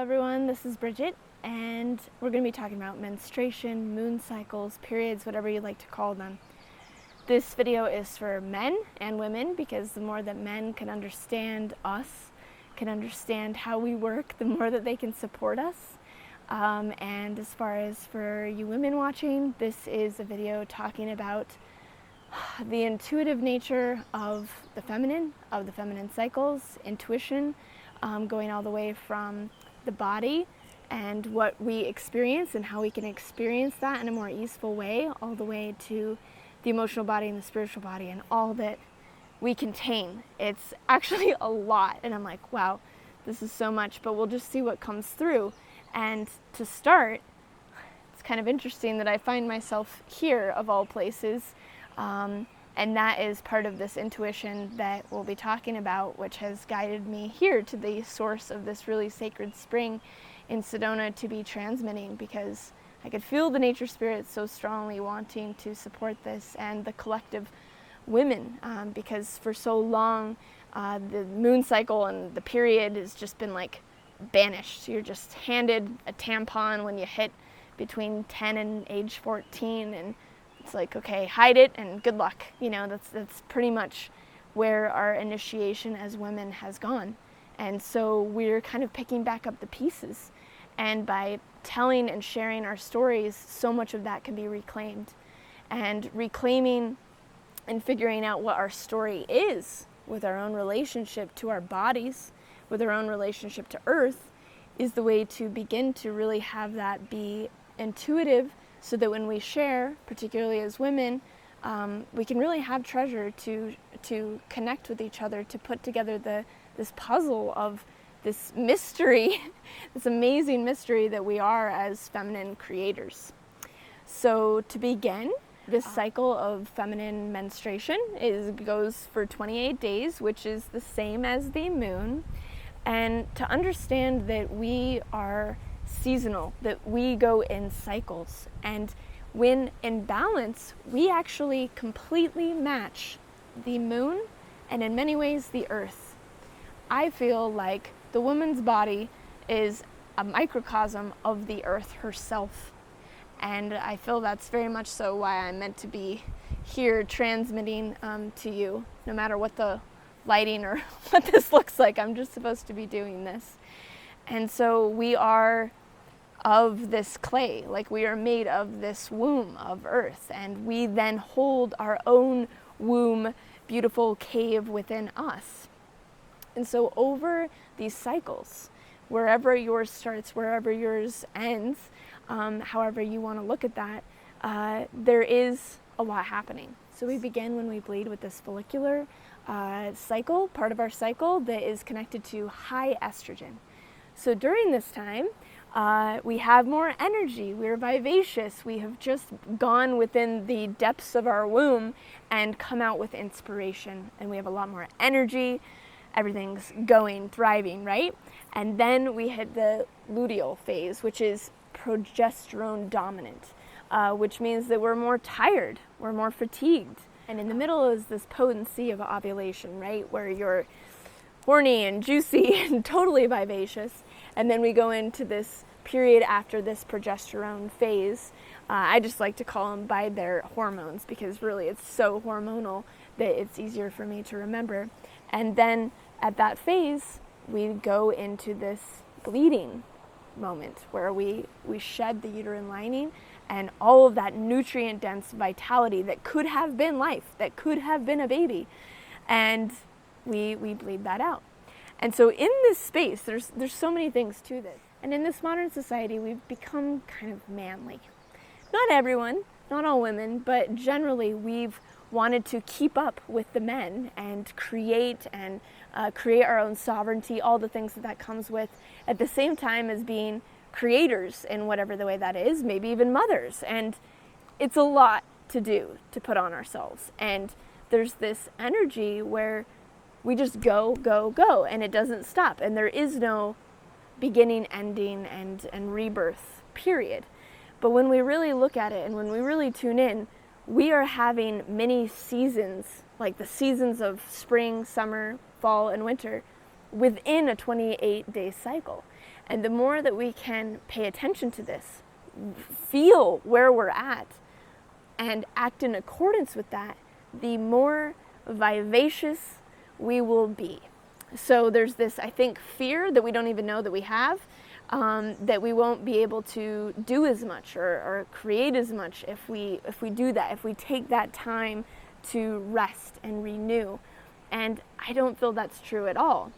everyone, this is Bridget, and we're going to be talking about menstruation, moon cycles, periods, whatever you like to call them. This video is for men and women because the more that men can understand us, can understand how we work, the more that they can support us. And as far as for you women watching, this is a video talking about the intuitive nature of the feminine cycles, intuition, going all the way from the body and what we experience and how we can experience that in a more easeful way, all the way to the emotional body and the spiritual body and all that we contain. It's actually a lot, and I'm like, wow, this is so much, but we'll just see what comes through. And to start, it's kind of interesting that I find myself here of all places, and that is part of this intuition that we'll be talking about, which has guided me here to the source of this really sacred spring in Sedona to be transmitting, because I could feel the nature spirit so strongly wanting to support this and the collective women, because for so long the moon cycle and the period has just been like banished. You're just handed a tampon when you hit between 10 and age 14, and it's like, okay, hide it and good luck. You know, that's pretty much where our initiation as women has gone. And so we're kind of picking back up the pieces. And by telling and sharing our stories, so much of that can be reclaimed. And reclaiming and figuring out what our story is with our own relationship to our bodies, with our own relationship to Earth, is the way to begin to really have that be intuitive, so that when we share, particularly as women, we can really have treasure to connect with each other, to put together this puzzle of this mystery, this amazing mystery that we are as feminine creators. So to begin, this cycle of feminine menstruation goes for 28 days, which is the same as the moon. And to understand that we are seasonal, that we go in cycles, and when in balance, we actually completely match the moon and in many ways the earth. I feel like the woman's body is a microcosm of the earth herself, and I feel that's very much so why I'm meant to be here transmitting to you, no matter what the lighting or what this looks like. I'm just supposed to be doing this. And so we are of this clay, like we are made of this womb of earth, and we then hold our own womb, beautiful cave within us. And so over these cycles, wherever yours starts, wherever yours ends, however you want to look at that, there is a lot happening. So we begin when we bleed with this follicular cycle, part of our cycle that is connected to high estrogen. So during this time, we have more energy, we're vivacious, we have just gone within the depths of our womb and come out with inspiration, and we have a lot more energy, everything's going, thriving, right? And then we hit the luteal phase, which is progesterone dominant, which means that we're more tired, we're more fatigued. And in the middle is this potency of ovulation, right? Where you're horny and juicy and totally vivacious. And then we go into this period after this progesterone phase. I just like to call them by their hormones, because really it's so hormonal that it's easier for me to remember. And then at that phase, we go into this bleeding moment where we shed the uterine lining, and all of that nutrient-dense vitality that could have been life, that could have been a baby, and we bleed that out. And so in this space, there's so many things to this. And in this modern society, we've become kind of manly. Not everyone, not all women, but generally we've wanted to keep up with the men and create our own sovereignty, all the things that comes with, at the same time as being creators in whatever the way that is, maybe even mothers. And it's a lot to do, to put on ourselves. And there's this energy where we just go, and it doesn't stop. And there is no beginning, ending, and rebirth, period. But when we really look at it and when we really tune in, we are having many seasons, like the seasons of spring, summer, fall, and winter, within a 28-day cycle. And the more that we can pay attention to this, feel where we're at, and act in accordance with that, the more vivacious we will be. So there's this, I think, fear that we don't even know that we have, that we won't be able to do as much or create as much if we do that, if we take that time to rest and renew. And I don't feel that's true at all.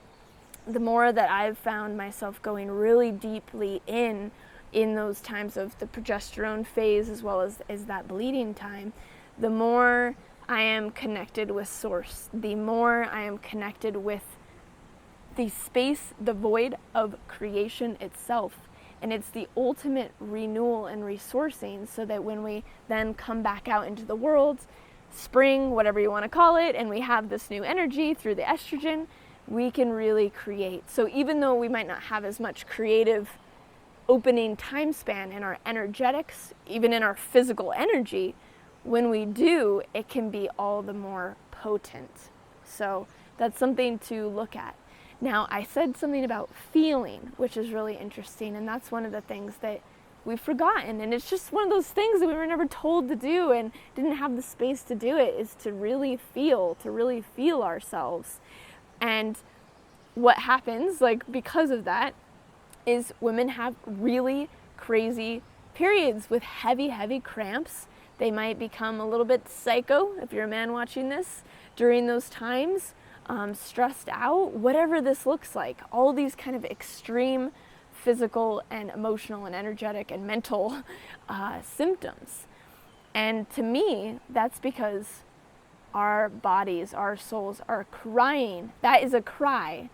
The more that I've found myself going really deeply in those times of the progesterone phase as well as that bleeding time, the more I am connected with Source, the more I am connected with the space, the void of creation itself. And it's the ultimate renewal and resourcing, so that when we then come back out into the world, spring, whatever you want to call it, and we have this new energy through the estrogen, we can really create. So even though we might not have as much creative opening time span in our energetics, even in our physical energy, when we do, it can be all the more potent. So that's something to look at. Now, I said something about feeling, which is really interesting, and that's one of the things that we've forgotten. And it's just one of those things that we were never told to do and didn't have the space to do it, is to really feel ourselves. And what happens, like, because of that, is women have really crazy periods with heavy, heavy cramps. They might become a little bit psycho, if you're a man watching this, during those times. Stressed out, whatever this looks like, all these kind of extreme physical and emotional and energetic and mental symptoms. And to me, that's because our bodies, our souls are crying. That is a cry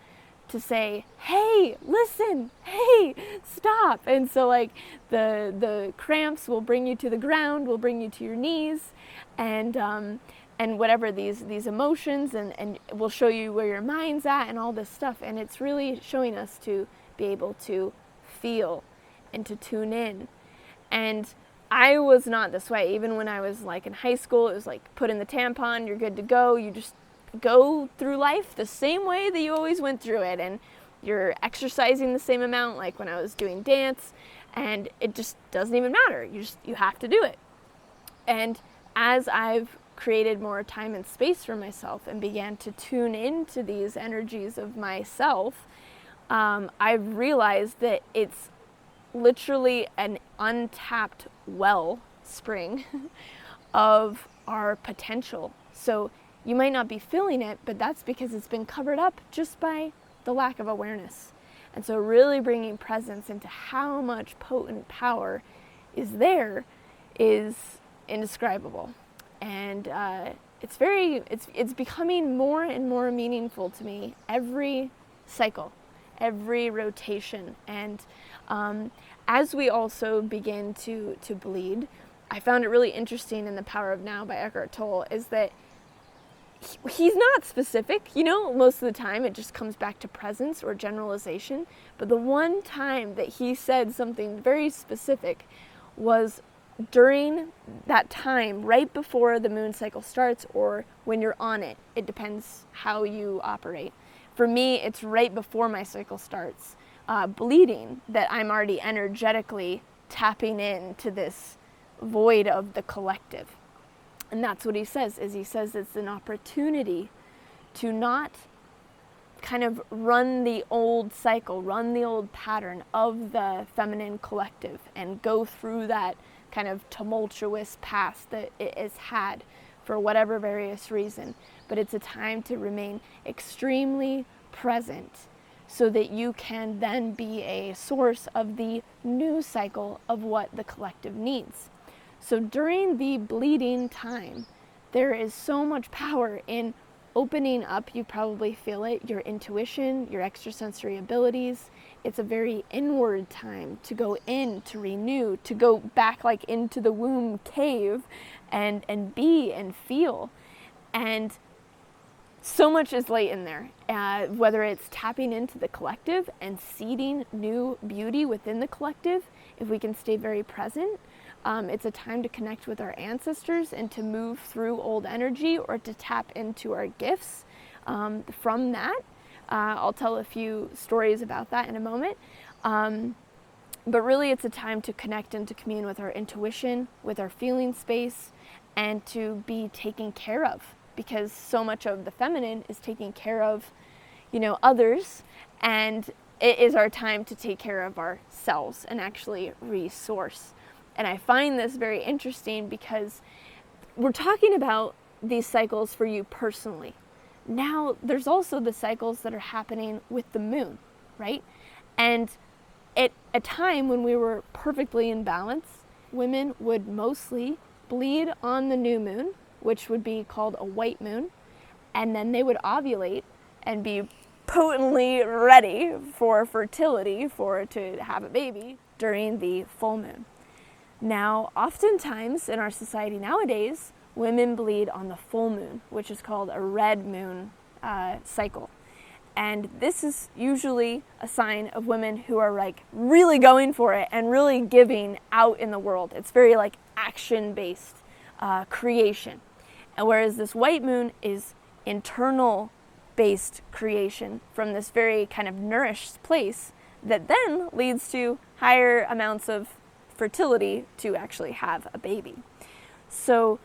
to say, hey, listen, hey, stop. And so like the cramps will bring you to the ground, will bring you to your knees, and whatever these emotions, and will show you where your mind's at and all this stuff. And it's really showing us to be able to feel and to tune in. And I was not this way. Even when I was like in high school, it was like, put in the tampon, you're good to go. You just go through life the same way that you always went through it. And you're exercising the same amount, like when I was doing dance, and it just doesn't even matter. You have to do it. And as I've created more time and space for myself and began to tune into these energies of myself, I've realized that it's literally an untapped wellspring of our potential. So you might not be feeling it, but that's because it's been covered up just by the lack of awareness. And so really bringing presence into how much potent power is there is indescribable. And it's becoming more and more meaningful to me every cycle, every rotation. And as we also begin to bleed, I found it really interesting in The Power of Now by Eckhart Tolle, is that he's not specific. Most of the time it just comes back to presence or generalization. But the one time that he said something very specific was during that time, right before the moon cycle starts, or when you're on it. It depends how you operate. For me, it's right before my cycle starts, bleeding, that I'm already energetically tapping into this void of the collective. And that's what he says it's an opportunity to not kind of run the old cycle, run the old pattern of the feminine collective and go through that kind of tumultuous past that it has had for whatever various reason. But it's a time to remain extremely present so that you can then be a source of the new cycle of what the collective needs. So during the bleeding time, there is so much power in opening up. You probably feel it, your intuition, your extrasensory abilities. It's a very inward time to go in, to renew, to go back like into the womb cave and be and feel. And so much is latent in there, whether it's tapping into the collective and seeding new beauty within the collective. If we can stay very present, it's a time to connect with our ancestors and to move through old energy, or to tap into our gifts from that. I'll tell a few stories about that in a moment. But really it's a time to connect and to commune with our intuition, with our feeling space, and to be taken care of, because so much of the feminine is taking care of, others, and it is our time to take care of ourselves and actually resource. And I find this very interesting because we're talking about these cycles for you personally. Now, there's also the cycles that are happening with the moon, right? And at a time when we were perfectly in balance, women would mostly bleed on the new moon, which would be called a white moon, and then they would ovulate and be potently ready for fertility, to have a baby during the full moon. Now, oftentimes in our society nowadays, women bleed on the full moon, which is called a red moon cycle. And this is usually a sign of women who are like really going for it and really giving out in the world. It's very like action-based creation. And whereas this white moon is internal-based creation from this very kind of nourished place that then leads to higher amounts of fertility to actually have a baby. So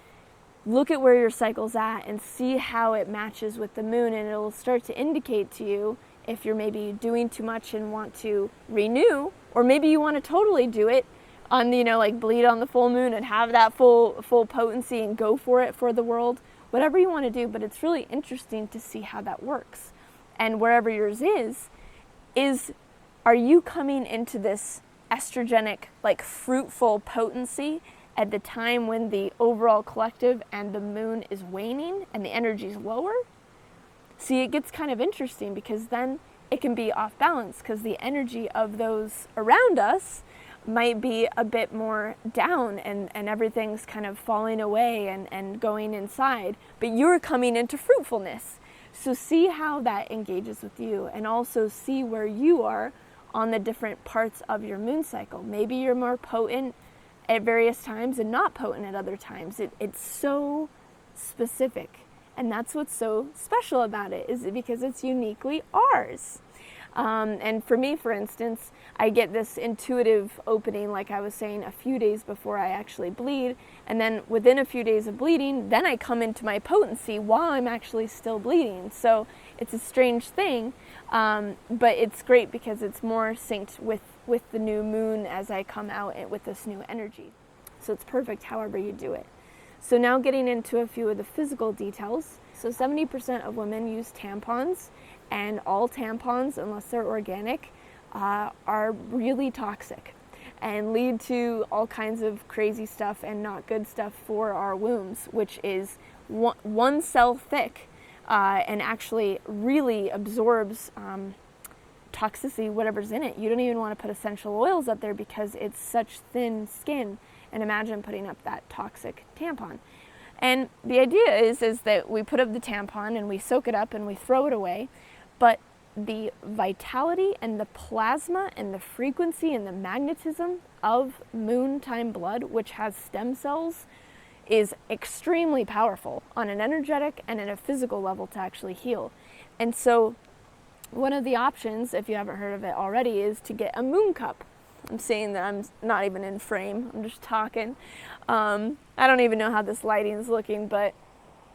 look at where your cycle's at and see how it matches with the moon, and it'll start to indicate to you if you're maybe doing too much and want to renew, or maybe you want to totally do it on, like bleed on the full moon and have that full potency and go for it for the world, whatever you want to do. But it's really interesting to see how that works. And wherever yours is, are you coming into this estrogenic, like fruitful potency at the time when the overall collective and the moon is waning and the energy is lower? See, it gets kind of interesting because then it can be off balance because the energy of those around us might be a bit more down and everything's kind of falling away and going inside, but you're coming into fruitfulness. So see how that engages with you, and also see where you are on the different parts of your moon cycle. Maybe you're more potent at various times and not potent at other times. It's so specific, and that's what's so special about it, is because it's uniquely ours. And for me, for instance, I get this intuitive opening, like I was saying, a few days before I actually bleed, and then within a few days of bleeding, then I come into my potency while I'm actually still bleeding. So it's a strange thing, but it's great because it's more synced with the new moon as I come out with this new energy. So it's perfect however you do it. So now getting into a few of the physical details. So 70% of women use tampons, and all tampons, unless they're organic, are really toxic and lead to all kinds of crazy stuff and not good stuff for our wombs, which is one cell thick and actually really absorbs toxicity, whatever's in it. You don't even want to put essential oils up there because it's such thin skin. And imagine putting up that toxic tampon. And the idea is that we put up the tampon and we soak it up and we throw it away. But the vitality and the plasma and the frequency and the magnetism of moon time blood, which has stem cells, is extremely powerful on an energetic and in a physical level to actually heal. And so one of the options, if you haven't heard of it already, is to get a moon cup. I'm saying that I'm not even in frame, I'm just talking. I don't even know how this lighting is looking, but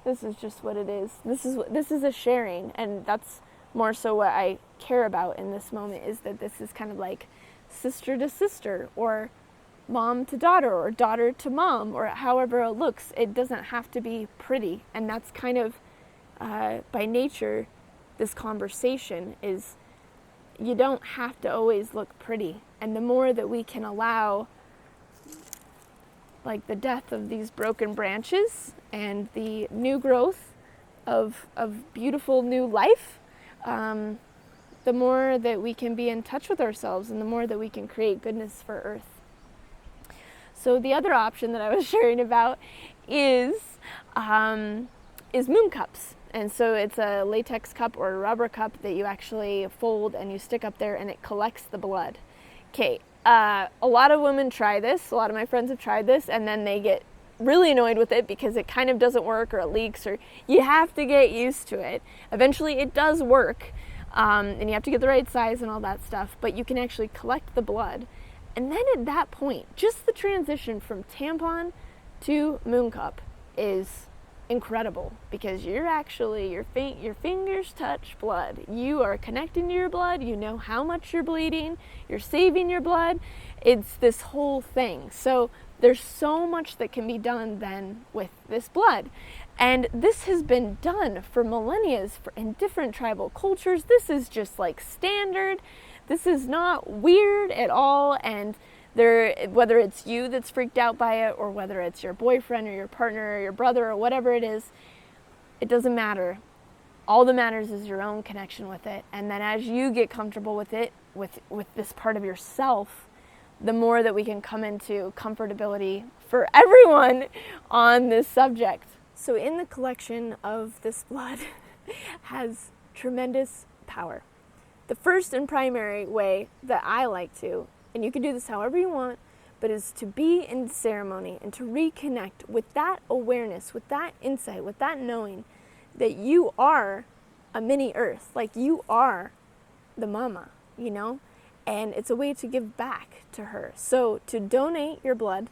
this is just what it is. This is a sharing, and that's more so what I care about in this moment, is that this is kind of like sister to sister, or mom to daughter, or daughter to mom, or however it looks. It doesn't have to be pretty, and that's kind of by nature, this conversation is, you don't have to always look pretty. And the more that we can allow, like, the death of these broken branches and the new growth of beautiful new life, the more that we can be in touch with ourselves and the more that we can create goodness for Earth. So the other option that I was sharing about is moon cups. And so it's a latex cup or a rubber cup that you actually fold and you stick up there and it collects the blood. Okay, a lot of women try this. A lot of my friends have tried this, and then they get really annoyed with it because it kind of doesn't work, or it leaks, or you have to get used to it. Eventually it does work, And you have to get the right size and all that stuff, but you can actually collect the blood. And then at that point, just the transition from tampon to moon cup is incredible, because you're actually, your fingers touch blood. You are connecting to your blood. You know how much you're bleeding. You're saving your blood. It's this whole thing. So there's so much that can be done then with this blood. And this has been done for millennia in different tribal cultures. This is just like standard. This is not weird at all. And whether it's you that's freaked out by it, or whether it's your boyfriend or your partner or your brother or whatever it is, it doesn't matter. All that matters is your own connection with it. And then as you get comfortable with it, with this part of yourself, the more that we can come into comfortability for everyone on this subject. So in the collection of this blood has tremendous power. The first and primary way that I like to, and you can do this however you want, but is to be in ceremony and to reconnect with that awareness, with that insight, with that knowing that you are a mini earth, like you are the mama, you know? And it's a way to give back to her. So to donate your blood,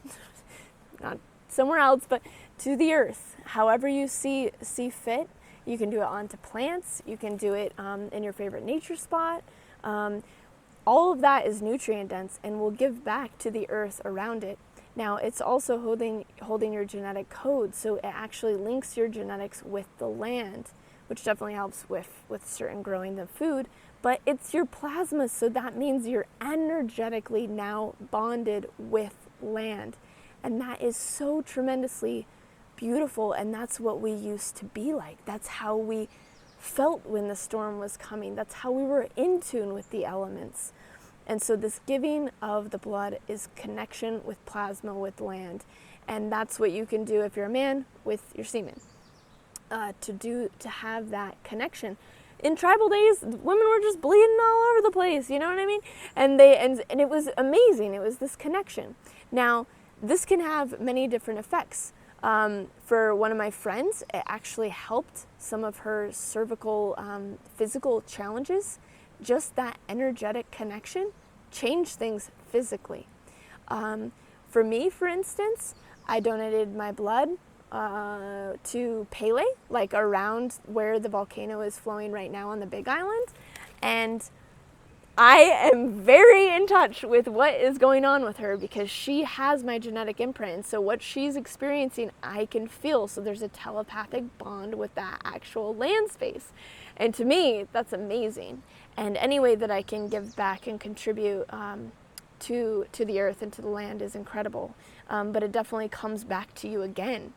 not somewhere else, but to the earth, however you see fit. You can do it onto plants. You can do it in your favorite nature spot. All of that is nutrient dense and will give back to the earth around it. Now, it's also holding your genetic code, so it actually links your genetics with the land, which definitely helps with certain growing the food. But it's your plasma, so that means you're energetically now bonded with land. And that is so tremendously beautiful, and that's what we used to be like. That's how we felt when the storm was coming. That's how we were in tune with the elements. And so this giving of the blood is connection with plasma, with land. And that's what you can do if you're a man with your semen, to have that connection. In tribal days, women were just bleeding all over the place, you know what I mean? And it was amazing. It was this connection. Now, this can have many different effects. For one of my friends, it actually helped some of her cervical physical challenges. Just that energetic connection changed things physically. For me, for instance, I donated my blood to Pele, like around where the volcano is flowing right now on the Big Island. And I am very in touch with what is going on with her, because she has my genetic imprint. And so what she's experiencing, I can feel. So there's a telepathic bond with that actual land space. And to me, that's amazing. And any way that I can give back and contribute to the earth and to the land is incredible. But it definitely comes back to you again.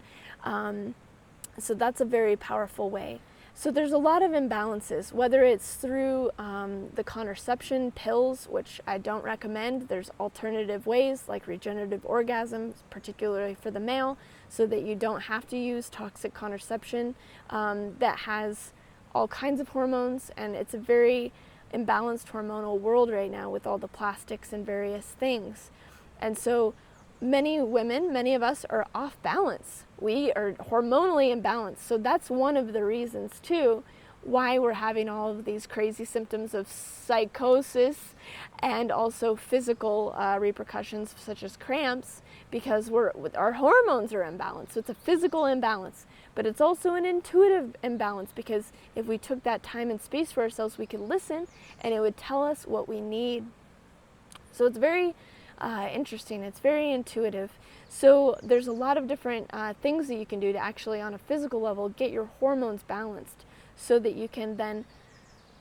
So that's a very powerful way. So there's a lot of imbalances, whether it's through the contraception pills, which I don't recommend. There's alternative ways like regenerative orgasms, particularly for the male, so that you don't have to use toxic contraception that has all kinds of hormones. And it's a very imbalanced hormonal world right now with all the plastics and various things. And so many women, many of us are off balance. We are hormonally imbalanced. So that's one of the reasons too why we're having all of these crazy symptoms of psychosis and also physical repercussions such as cramps, because our hormones are imbalanced. So it's a physical imbalance, but it's also an intuitive imbalance, because if we took that time and space for ourselves, we could listen and it would tell us what we need. So it's very interesting. It's very intuitive. So there's a lot of different things that you can do to actually, on a physical level, get your hormones balanced, so that you can then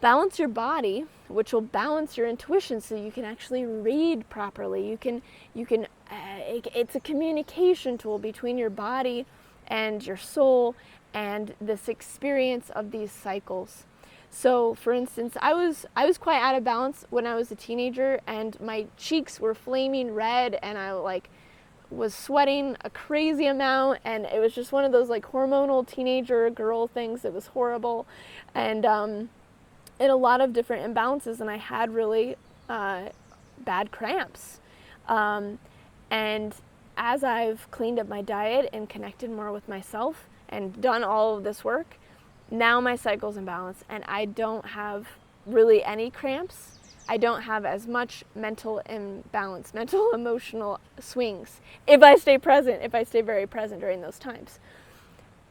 balance your body, which will balance your intuition, so you can actually read properly. You can. It's a communication tool between your body and your soul, and this experience of these cycles. So, for instance, I was quite out of balance when I was a teenager, and my cheeks were flaming red, and I was sweating a crazy amount, and it was just one of those hormonal teenager girl things. It was horrible, and a lot of different imbalances, and I had really bad cramps. And as I've cleaned up my diet and connected more with myself and done all of this work, now my cycle's in balance, and I don't have really any cramps. I don't have as much mental imbalance, mental emotional swings if I stay present, if I stay very present during those times.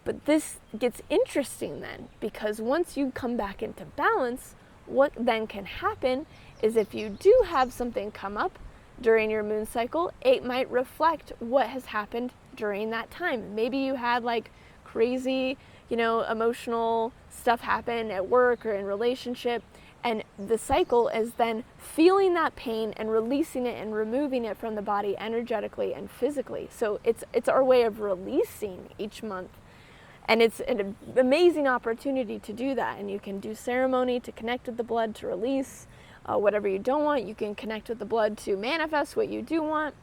But this gets interesting then, because once you come back into balance, what then can happen is if you do have something come up during your moon cycle, it might reflect what has happened during that time. Maybe you had like crazy, emotional stuff happen at work or in relationship, and the cycle is then feeling that pain and releasing it and removing it from the body energetically and physically. So it's our way of releasing each month. And it's an amazing opportunity to do that. And you can do ceremony to connect with the blood to release whatever you don't want. You can connect with the blood to manifest what you do want.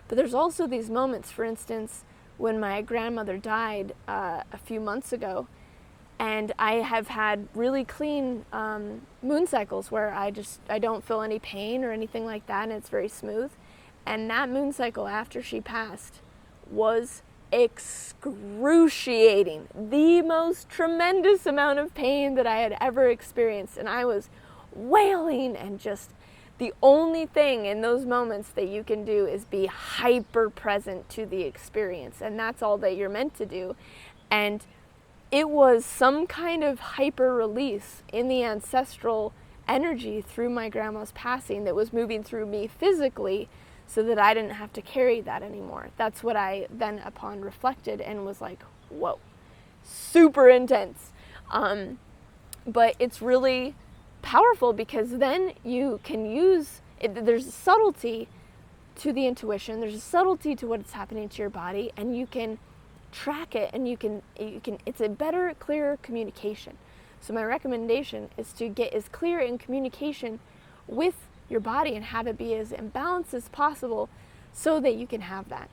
But there's also these moments, for instance, when my grandmother died a few months ago, and I have had really clean moon cycles where I don't feel any pain or anything like that, and it's very smooth. And that moon cycle after she passed was excruciating, the most tremendous amount of pain that I had ever experienced. And I was wailing, and just the only thing in those moments that you can do is be hyper present to the experience. And that's all that you're meant to do. And it was some kind of hyper release in the ancestral energy through my grandma's passing that was moving through me physically, so that I didn't have to carry that anymore. That's what I then upon reflected and was like, whoa, super intense. But it's really powerful, because then you can use it. There's a subtlety to the intuition. There's a subtlety to what's happening to your body, and you can track it, and you can it's a better, clearer communication. So my recommendation is to get as clear in communication with your body and have it be as imbalanced as possible, so that you can have that.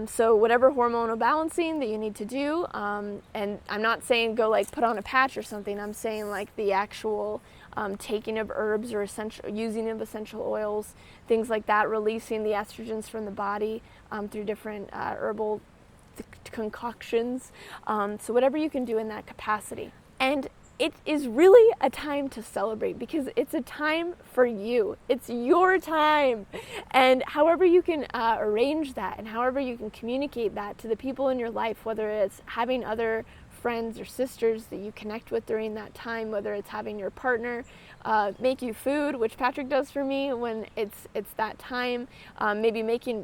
So whatever hormonal balancing that you need to do, and I'm not saying go like put on a patch or something. I'm saying like the actual taking of herbs or using of essential oils, things like that, releasing the estrogens from the body through different herbal concoctions. So whatever you can do in that capacity. And it is really a time to celebrate, because it's a time for you. It's your time. And however you can arrange that, and however you can communicate that to the people in your life, whether it's having other friends or sisters that you connect with during that time, whether it's having your partner make you food, which Patrick does for me when it's that time, maybe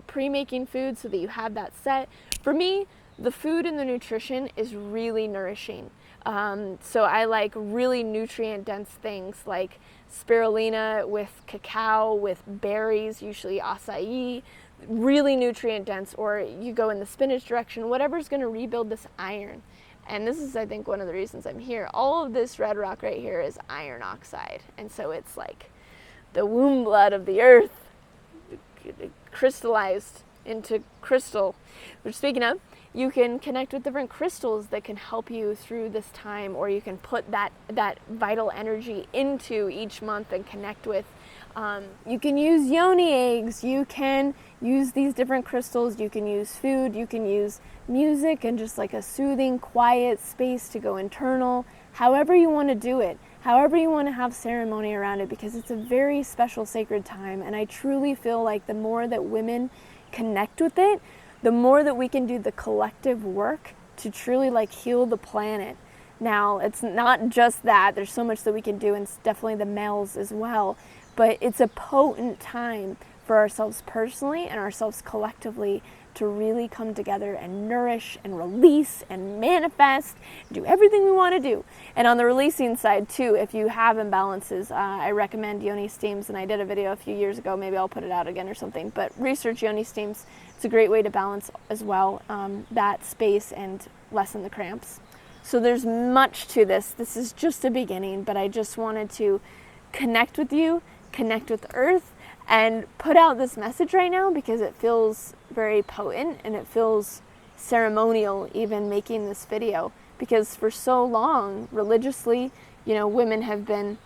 pre-making food so that you have that set. For me, the food and the nutrition is really nourishing. So I like really nutrient dense things like spirulina with cacao, with berries, usually acai, really nutrient dense, or you go in the spinach direction, whatever's going to rebuild this iron. And this is, I think, one of the reasons I'm here. All of this red rock right here is iron oxide. And so it's like the womb blood of the earth crystallized into crystal. Which, speaking of, you can connect with different crystals that can help you through this time, or you can put that vital energy into each month and connect with. You can use yoni eggs, you can use these different crystals, you can use food, you can use music and just like a soothing, quiet space to go internal, however you want to do it, however you want to have ceremony around it, because it's a very special, sacred time. And I truly feel like the more that women connect with it, the more that we can do the collective work to truly like heal the planet. Now, it's not just that. There's so much that we can do, and it's definitely the males as well. But it's a potent time for ourselves personally and ourselves collectively to really come together and nourish and release and manifest, do everything we want to do. And on the releasing side too, if you have imbalances, I recommend yoni steams, and I did a video a few years ago, maybe I'll put it out again or something, but research yoni steams. It's a great way to balance as well, that space and lessen the cramps. So there's much to this. This is just a beginning, but I just wanted to connect with you, connect with the earth, and put out this message right now because it feels very potent and it feels ceremonial even making this video, because for so long religiously, women have been,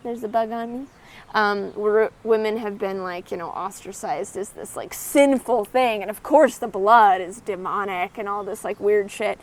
there's a bug on me, women have been like, ostracized as this like sinful thing, and of course the blood is demonic and all this like weird shit.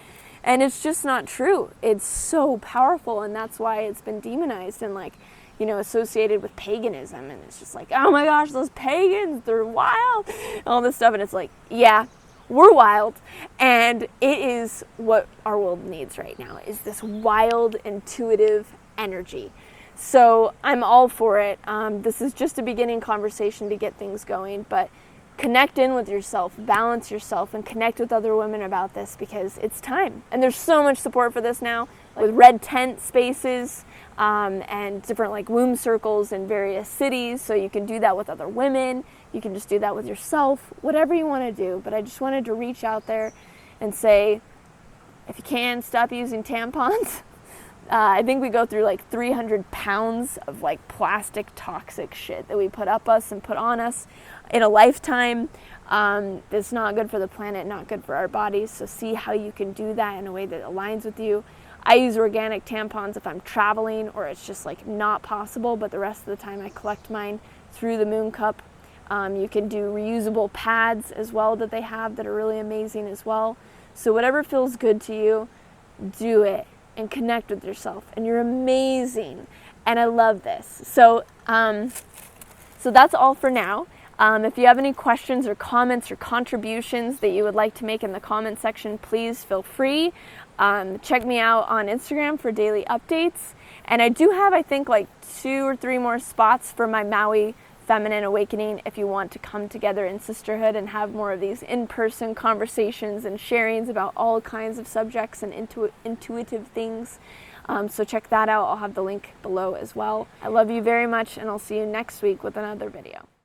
And it's just not true. It's so powerful, and that's why it's been demonized and like, you know, associated with paganism. And it's just like, oh my gosh, those pagans, they're wild, all this stuff. And it's like, yeah, we're wild, and it is what our world needs right now, is this wild, intuitive energy. So I'm all for it. This is just a beginning conversation to get things going, but connect in with yourself, balance yourself, and connect with other women about this, because it's time. And there's so much support for this now, with red tent spaces and different like womb circles in various cities. So you can do that with other women. You can just do that with yourself, whatever you want to do. But I just wanted to reach out there and say, if you can, stop using tampons. I think we go through like 300 pounds of like plastic toxic shit that we put up us and put on us in a lifetime. It's not good for the planet, not good for our bodies. So see how you can do that in a way that aligns with you. I use organic tampons if I'm traveling or it's just like not possible, but the rest of the time I collect mine through the Moon Cup. You can do reusable pads as well that they have that are really amazing as well. So whatever feels good to you, do it and connect with yourself. And you're amazing. And I love this. So that's all for now. If you have any questions or comments or contributions that you would like to make in the comment section, please feel free. Check me out on Instagram for daily updates. And I do have, I think, like 2 or 3 more spots for my Maui Feminine Awakening if you want to come together in sisterhood and have more of these in-person conversations and sharings about all kinds of subjects and intuitive things. So check that out. I'll have the link below as well. I love you very much, and I'll see you next week with another video.